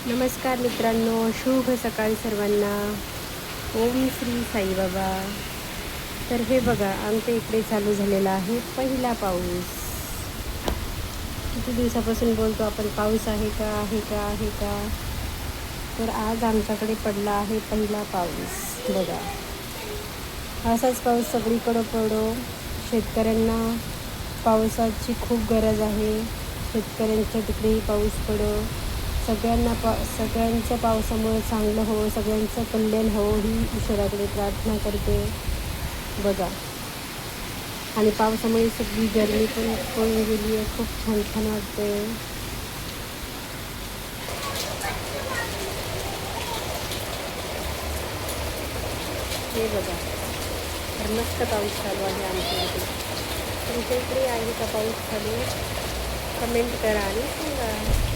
नमस्कार मित्रांनो, शुभ सकाळी सर्वांना. ओम श्री साईबाबा. तर हे बघा, आमच्या इकडे चालू झालेला आहे पहिला पाऊस. किती दिवसापासून बोलतो आपण, पाऊस आहे का आहे का आहे का. तर आज आमच्याकडे पडला आहे पहिला पाऊस. बघा, असाच पाऊस सगळीकडं पडो. शेतकऱ्यांना पावसाची खूप गरज आहे. शेतकऱ्यांच्या तिकडेही पाऊस पडो. सगळ्यांचं पावसामुळे चांगलं हो, सगळ्यांचं कल्याण हो ही ईश्वराकडे प्रार्थना करते. बघा, आणि पावसामुळे सगळी गरमी पण पळून गेली आहे. खूप छान छान वाटते. हे बघा, तर मस्त पाऊस चालू आहे आमच्या इकडे. तुमच्या इकडे आहे का पाऊस चालू? कमेंट करा आणि सांगा.